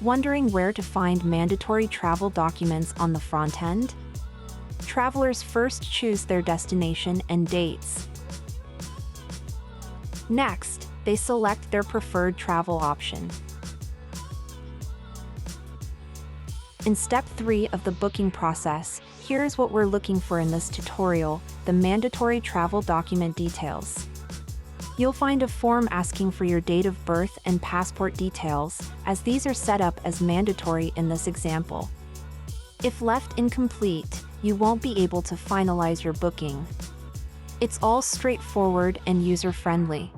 Wondering where to find mandatory travel documents on the front end? Travelers first choose their destination and dates. Next, they select their preferred travel option. In step 3 of the booking process, here's what we're looking for in this tutorial: the mandatory travel document details. You'll find a form asking for your date of birth and passport details, as these are set up as mandatory in this example. If left incomplete, you won't be able to finalize your booking. It's all straightforward and user-friendly.